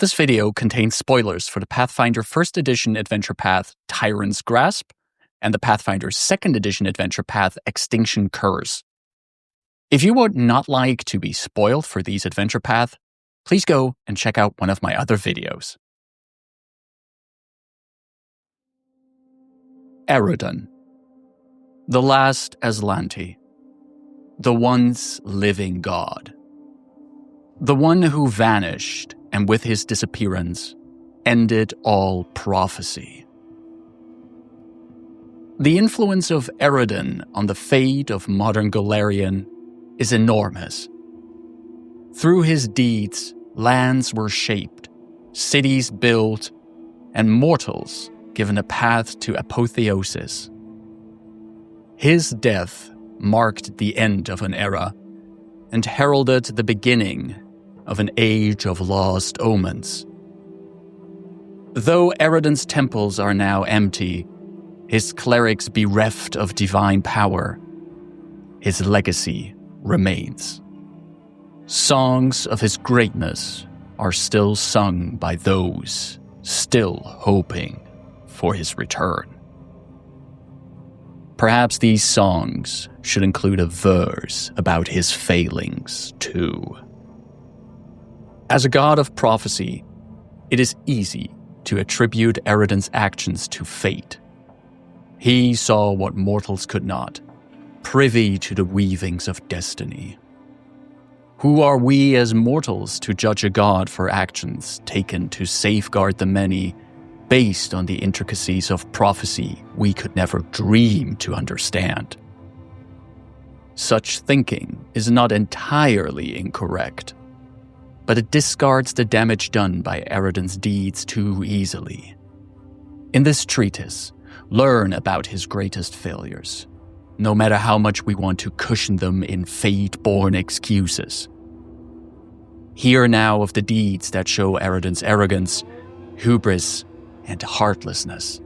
This video contains spoilers for the Pathfinder 1st Edition Adventure Path Tyrant's Grasp and the Pathfinder 2nd Edition Adventure Path Extinction Curse. If you would not like to be spoiled for these adventure paths, please go and check out one of my other videos. Aroden, the last Aslanti, the once living god. The one who vanished and with his disappearance ended all prophecy. The influence of Aroden on the fate of modern Golarion is enormous. Through his deeds, lands were shaped, cities built, and mortals given a path to apotheosis. His death marked the end of an era and heralded the beginning of an age of lost omens. Though Aroden's temples are now empty, his clerics bereft of divine power, his legacy remains. Songs of his greatness are still sung by those still hoping for his return. Perhaps these songs should include a verse about his failings too. As a god of prophecy, it is easy to attribute Aroden's actions to fate. He saw what mortals could not, privy to the weavings of destiny. Who are we as mortals to judge a god for actions taken to safeguard the many, based on the intricacies of prophecy we could never dream to understand? Such thinking is not entirely incorrect, but it discards the damage done by Aroden's deeds too easily. In this treatise, learn about his greatest failures, no matter how much we want to cushion them in fate-born excuses. Hear now of the deeds that show Aroden's arrogance, hubris, and heartlessness.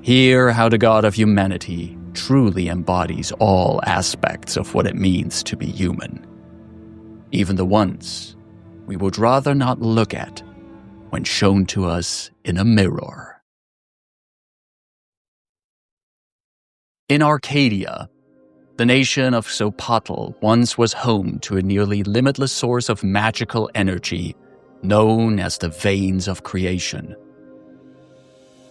Hear how the god of humanity truly embodies all aspects of what it means to be human, even the ones we would rather not look at when shown to us in a mirror. In Arcadia, the nation of Xopatl once was home to a nearly limitless source of magical energy known as the Veins of Creation.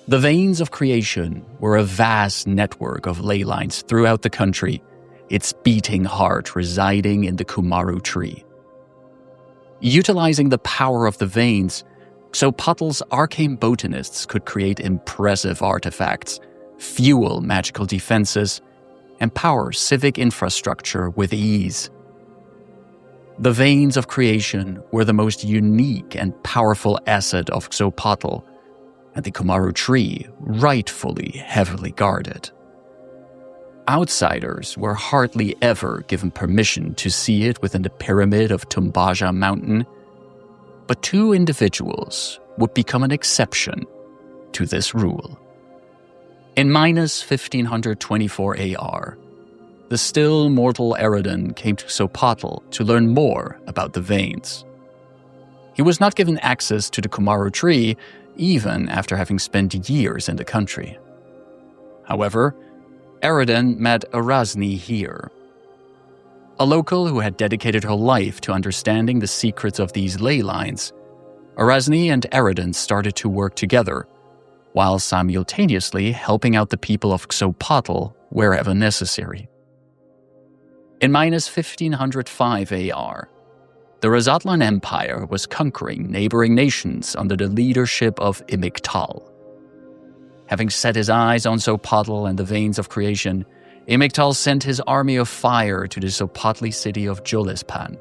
The Veins of Creation were a vast network of ley lines throughout the country, its beating heart residing in the Kumaru tree. Utilizing the power of the veins, Xopatl's arcane botanists could create impressive artifacts, fuel magical defenses, and power civic infrastructure with ease. The Veins of Creation were the most unique and powerful asset of Xopatl, and the Kumaru tree rightfully heavily guarded. Outsiders were hardly ever given permission to see it within the pyramid of Tumbaja Mountain, but two individuals would become an exception to this rule. In minus 1524 AR, the still mortal Aroden came to Xopatl to learn more about the veins. He was not given access to the Kumaru tree even after having spent years in the country. However, Aroden met Arazni here. A local who had dedicated her life to understanding the secrets of these ley lines, Arazni and Aroden started to work together, while simultaneously helping out the people of Xopatl wherever necessary. In minus 1505 AR, the Razatlan Empire was conquering neighboring nations under the leadership of Xopatl. Having set his eyes on Xopatl and the Veins of Creation, Xopatl sent his army of fire to the Xopatli city of Jolispan.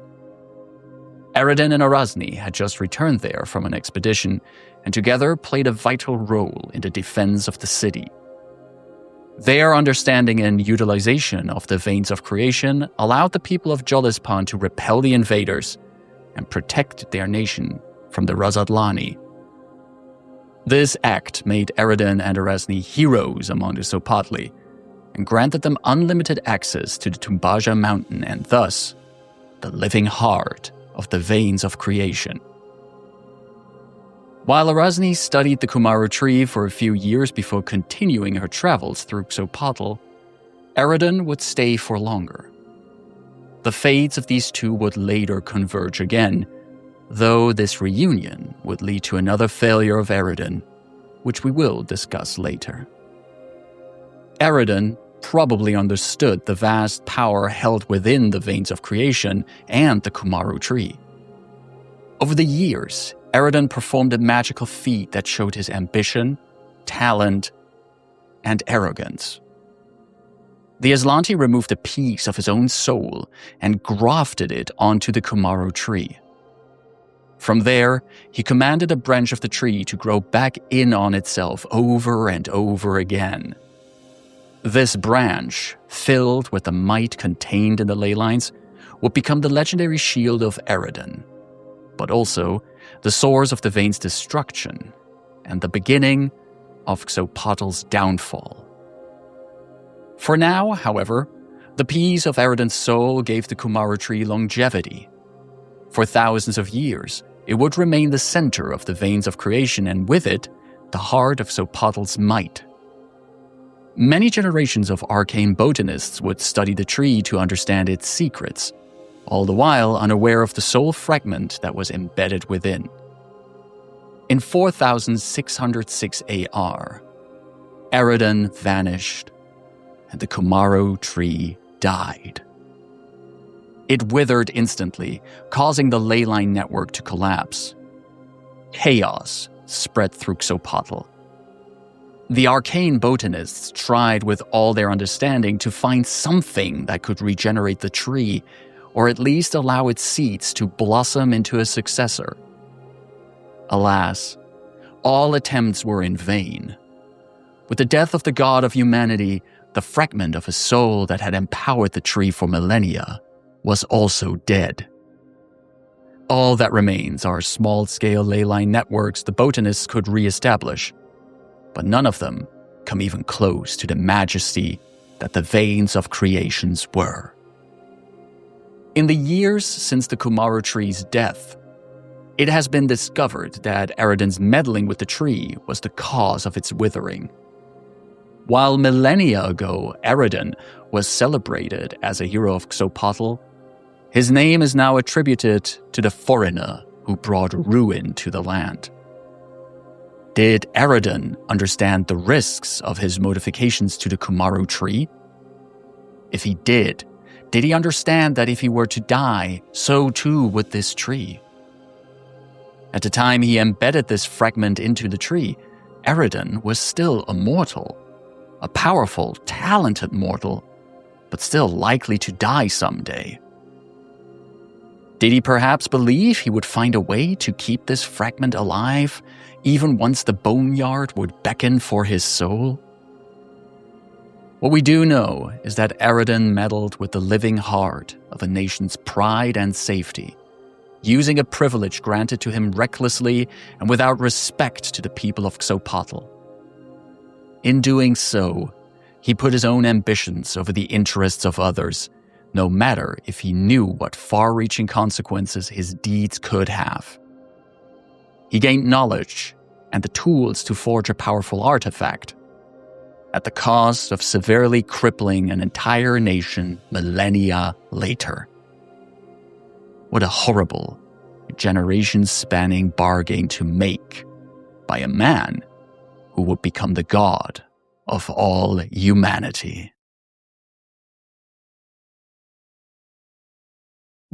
Aroden and Arazni had just returned there from an expedition, and together played a vital role in the defense of the city. Their understanding and utilization of the Veins of Creation allowed the people of Jolispan to repel the invaders and protect their nation from the Razatlani. This act made Aroden and Arazni heroes among the Xopatli, and granted them unlimited access to the Tumbaja Mountain and thus the living heart of the Veins of Creation. While Arazni studied the Kumaru tree for a few years before continuing her travels through Xopatl, Aroden would stay for longer. The fates of these two would later converge again, though this reunion would lead to another failure of Aroden, which we will discuss later. Aroden probably understood the vast power held within the veins of creation and the Kumaru tree. Over the years, Aroden performed a magical feat that showed his ambition, talent, and arrogance. The Aslanti removed a piece of his own soul and grafted it onto the Kumaru tree. From there, he commanded a branch of the tree to grow back in on itself over and over again. This branch, filled with the might contained in the ley lines, would become the legendary shield of Aroden, but also the source of the veins' destruction and the beginning of Xopatl's downfall. For now, however, the piece of Aroden's soul gave the Kumaru tree longevity. For thousands of years, it would remain the center of the veins of creation and with it, the heart of Xopatl's might. Many generations of arcane botanists would study the tree to understand its secrets, all the while unaware of the soul fragment that was embedded within. In 4606 AR, Aroden vanished, and the Kumaru tree died. It withered instantly, causing the ley line network to collapse. Chaos spread through Xopatl. The arcane botanists tried with all their understanding to find something that could regenerate the tree, or at least allow its seeds to blossom into a successor. Alas, all attempts were in vain. With the death of the god of humanity, the fragment of a soul that had empowered the tree for millennia was also dead. All that remains are small-scale ley line networks the botanists could re-establish, but none of them come even close to the majesty that the veins of creations were. In the years since the Kumaru tree's death, it has been discovered that Aroden's meddling with the tree was the cause of its withering. While millennia ago Aroden was celebrated as a hero of Xopatl, his name is now attributed to the foreigner who brought ruin to the land. Did Aroden understand the risks of his modifications to the Kumaru tree? If he did he understand that if he were to die, so too would this tree? At the time he embedded this fragment into the tree, Aroden was still a mortal, a powerful, talented mortal, but still likely to die someday. Did he perhaps believe he would find a way to keep this fragment alive, even once the boneyard would beckon for his soul? What we do know is that Aroden meddled with the living heart of a nation's pride and safety, using a privilege granted to him recklessly and without respect to the people of Xopatl. In doing so, he put his own ambitions over the interests of others, no matter if he knew what far-reaching consequences his deeds could have. He gained knowledge and the tools to forge a powerful artifact, at the cost of severely crippling an entire nation millennia later. What a horrible, generation-spanning bargain to make by a man who would become the god of all humanity.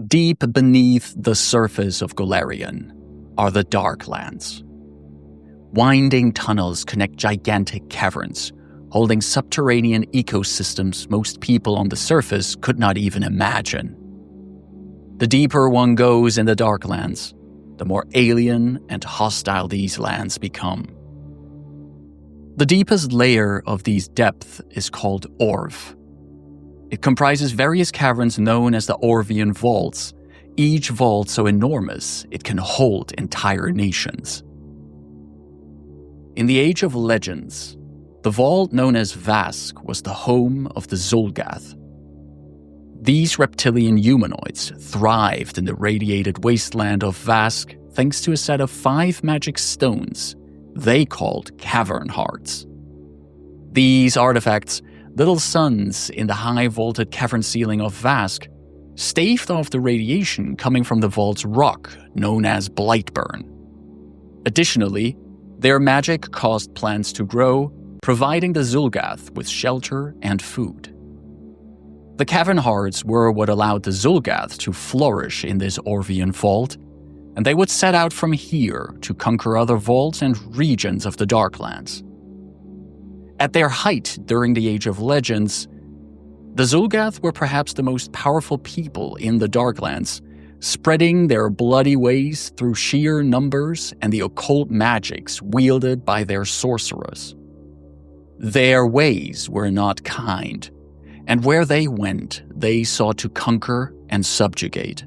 Deep beneath the surface of Golarion are the Darklands. Winding tunnels connect gigantic caverns, holding subterranean ecosystems most people on the surface could not even imagine. The deeper one goes in the Darklands, the more alien and hostile these lands become. The deepest layer of these depths is called Orv. It comprises various caverns known as the Orvian Vaults, each vault so enormous it can hold entire nations. In the Age of Legends, the vault known as Vask was the home of the Zulgath. These reptilian humanoids thrived in the radiated wasteland of Vask thanks to a set of 5 magic stones they called cavern hearts. These artifacts, little suns in the high-vaulted cavern ceiling of Vask, staved off the radiation coming from the vault's rock known as Blightburn. Additionally, their magic caused plants to grow, providing the Zul'Gath with shelter and food. The cavern hearts were what allowed the Zul'Gath to flourish in this Orvian vault, and they would set out from here to conquer other vaults and regions of the Darklands. At their height during the Age of Legends, the Zul'Gath were perhaps the most powerful people in the Darklands, spreading their bloody ways through sheer numbers and the occult magics wielded by their sorcerers. Their ways were not kind, and where they went, they sought to conquer and subjugate.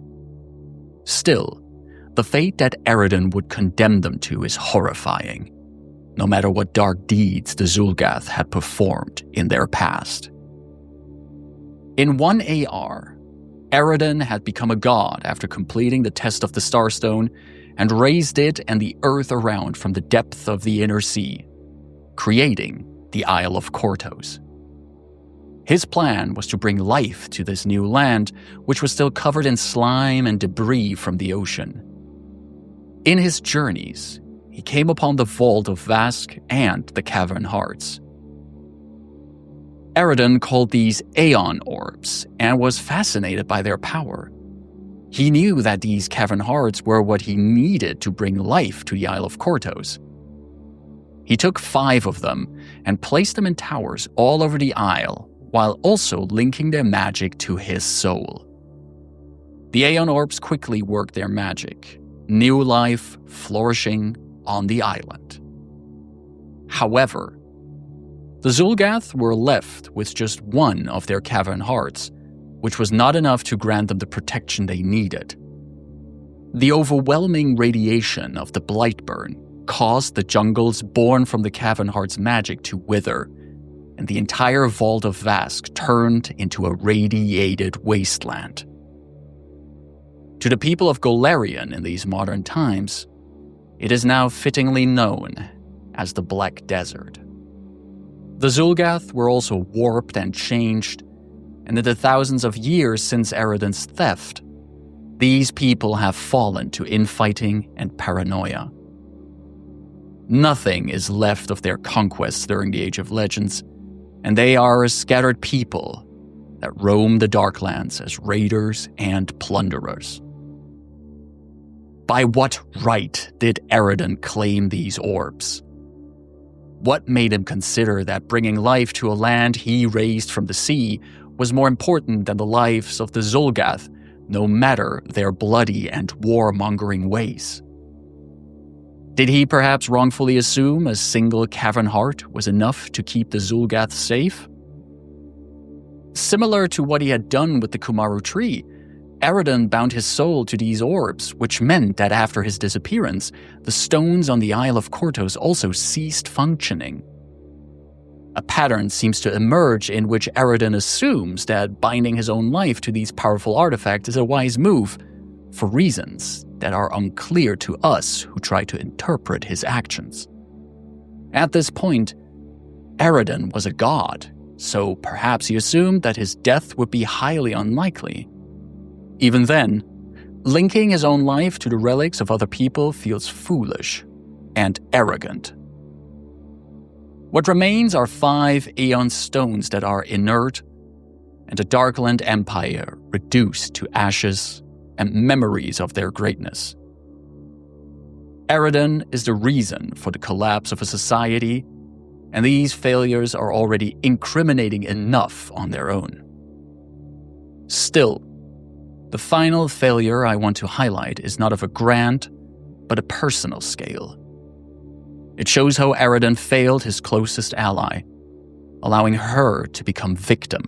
Still, the fate that Aroden would condemn them to is horrifying, no matter what dark deeds the Zul'Gath had performed in their past. In 1 AR, Aroden had become a god after completing the test of the Starstone and raised it and the earth around from the depth of the inner sea, creating the Isle of Kortos. His plan was to bring life to this new land, which was still covered in slime and debris from the ocean. In his journeys, he came upon the Vault of Vask and the Cavern Hearts. Aroden called these Aeon orbs and was fascinated by their power. He knew that these Cavern Hearts were what he needed to bring life to the Isle of Kortos. He took 5 of them and placed them in towers all over the isle, while also linking their magic to his soul. The Aeon orbs quickly worked their magic, new life flourishing on the island. However, the Zul'Gath were left with just 1 of their cavern hearts, which was not enough to grant them the protection they needed. The overwhelming radiation of the Blightburn caused the jungles born from the cavern heart's magic to wither, and the entire Vault of Vask turned into a radiated wasteland. To the people of Golarion in these modern times, it is now fittingly known as the Black Desert. The Zul'Gath were also warped and changed, and in the thousands of years since Aroden's theft, these people have fallen to infighting and paranoia. Nothing is left of their conquests during the Age of Legends, and they are a scattered people that roam the Darklands as raiders and plunderers. By what right did Aroden claim these orbs? What made him consider that bringing life to a land he raised from the sea was more important than the lives of the Zul'Gath, no matter their bloody and warmongering ways? Did he perhaps wrongfully assume a single cavern heart was enough to keep the Zul'Gath safe? Similar to what he had done with the Kumaru tree, Aroden bound his soul to these orbs, which meant that after his disappearance, the stones on the Isle of Kortos also ceased functioning. A pattern seems to emerge in which Aroden assumes that binding his own life to these powerful artifacts is a wise move, for reasons that are unclear to us who try to interpret his actions. At this point, Aroden was a god, so perhaps he assumed that his death would be highly unlikely. Even then, linking his own life to the relics of other people feels foolish and arrogant. What remains are 5 Aeon stones that are inert, and a Darkland empire reduced to ashes and memories of their greatness. Aroden is the reason for the collapse of a society, and these failures are already incriminating enough on their own. Still, the final failure I want to highlight is not of a grand, but a personal scale. It shows how Aroden failed his closest ally, allowing her to become victim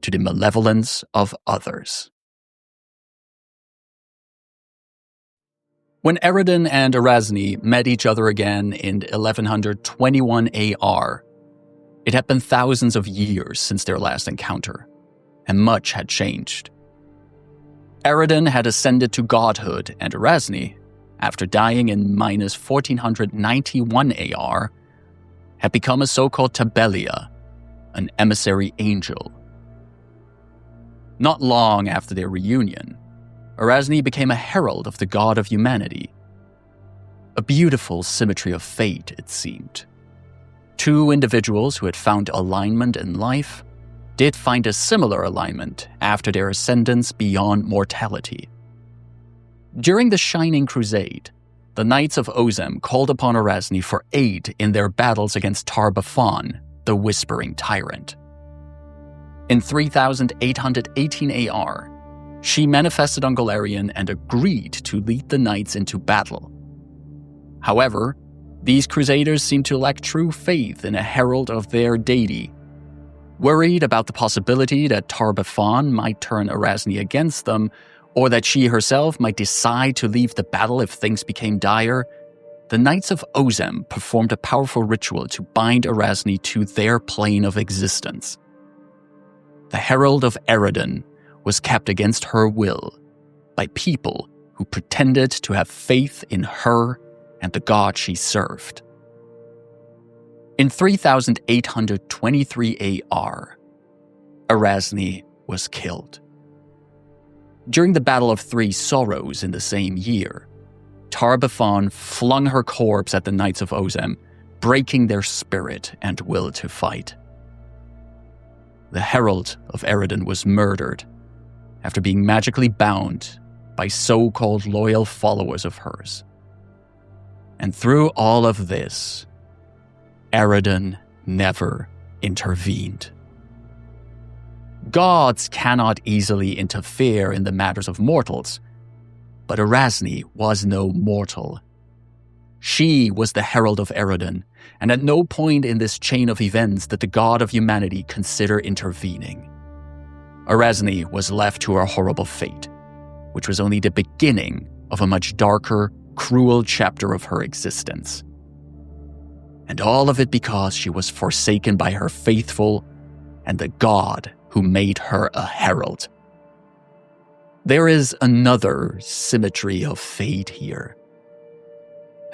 to the malevolence of others. When Aroden and Arazni met each other again in 1121 AR, it had been thousands of years since their last encounter, and much had changed. Aroden had ascended to godhood, and Arazni, after dying in minus 1491 AR, had become a so-called Tabelia, an emissary angel. Not long after their reunion, Arazni became a herald of the god of humanity. A beautiful symmetry of fate, it seemed. Two individuals who had found alignment in life did find a similar alignment after their ascendance beyond mortality. During the Shining Crusade, the Knights of Ozem called upon Arazni for aid in their battles against Tar-Baphon, the Whispering Tyrant. In 3818 AR, she manifested on Golarion and agreed to lead the knights into battle. However, these crusaders seemed to lack true faith in a herald of their deity. Worried about the possibility that Tar-Baphon might turn Arazni against them, or that she herself might decide to leave the battle if things became dire, the Knights of Ozem performed a powerful ritual to bind Arazni to their plane of existence. The Herald of Aroden was kept against her will by people who pretended to have faith in her and the god she served. In 3823 AR, Arazni was killed. During the Battle of Three Sorrows in the same year, Tar-Baphon flung her corpse at the Knights of Ozem, breaking their spirit and will to fight. The Herald of Aroden was murdered after being magically bound by so-called loyal followers of hers. And through all of this, Aroden never intervened. Gods cannot easily interfere in the matters of mortals, but Arazni was no mortal. She was the Herald of Aroden, and at no point in this chain of events did the god of humanity consider intervening. Arazni was left to her horrible fate, which was only the beginning of a much darker, cruel chapter of her existence. And all of it because she was forsaken by her faithful and the god who made her a herald. There is another symmetry of fate here.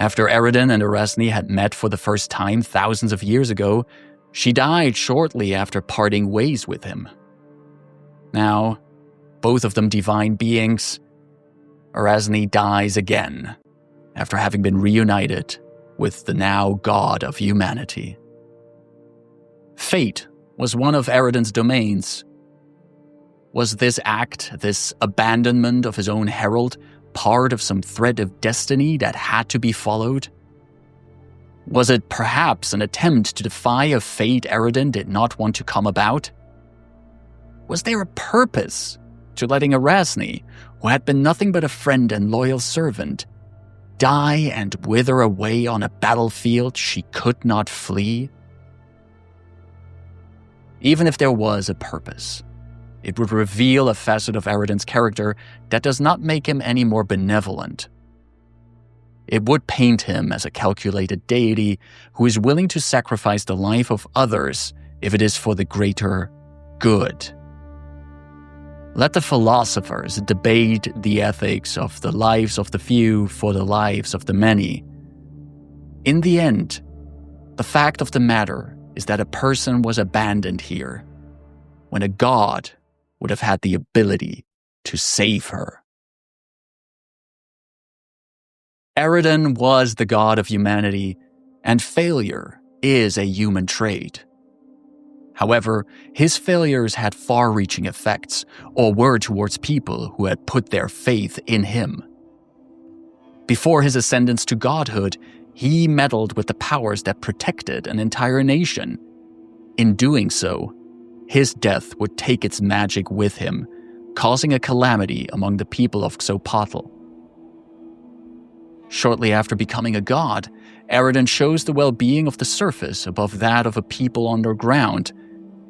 After Aroden and Arazni had met for the first time thousands of years ago, she died shortly after parting ways with him. Now, both of them divine beings, Arazni dies again after having been reunited with the now god of humanity. Fate was one of Aroden's domains. Was this act, this abandonment of his own herald, part of some thread of destiny that had to be followed? Was it perhaps an attempt to defy a fate Aroden did not want to come about? Was there a purpose to letting Arazni, who had been nothing but a friend and loyal servant, die and wither away on a battlefield she could not flee? Even if there was a purpose, it would reveal a facet of Aroden's character that does not make him any more benevolent. It would paint him as a calculated deity who is willing to sacrifice the life of others if it is for the greater good. Let the philosophers debate the ethics of the lives of the few for the lives of the many. In the end, the fact of the matter is that a person was abandoned here, when a god would have had the ability to save her. Aroden was the god of humanity, and failure is a human trait. However, his failures had far-reaching effects, or were towards people who had put their faith in him. Before his ascendance to godhood, he meddled with the powers that protected an entire nation. In doing so, his death would take its magic with him, causing a calamity among the people of Xopatl. Shortly after becoming a god, Aroden chose the well-being of the surface above that of a people underground,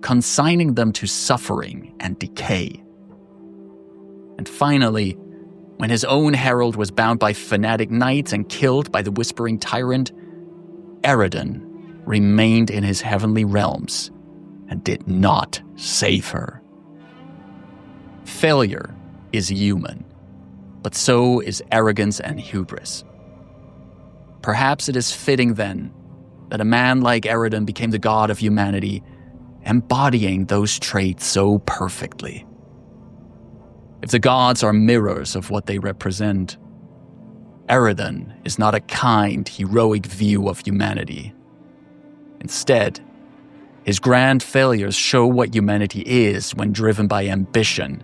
consigning them to suffering and decay. And finally, when his own herald was bound by fanatic knights and killed by the Whispering Tyrant, Aroden remained in his heavenly realms and did not save her. Failure is human, but so is arrogance and hubris. Perhaps it is fitting then that a man like Aroden became the god of humanity, embodying those traits so perfectly. If the gods are mirrors of what they represent, Aroden is not a kind, heroic view of humanity. Instead, his grand failures show what humanity is when driven by ambition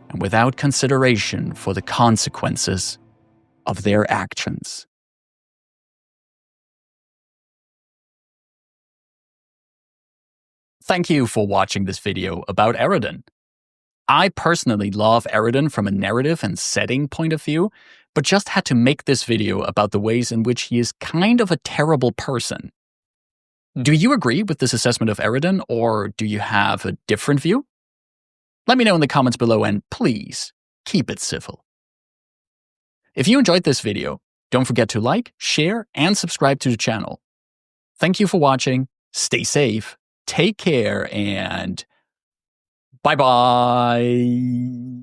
and without consideration for the consequences of their actions. Thank you for watching this video about Aroden. I personally love Aroden from a narrative and setting point of view, but just had to make this video about the ways in which he is kind of a terrible person. Do you agree with this assessment of Aroden, or do you have a different view? Let me know in the comments below, and please, keep it civil. If you enjoyed this video, don't forget to like, share, and subscribe to the channel. Thank you for watching, stay safe, take care, and bye-bye.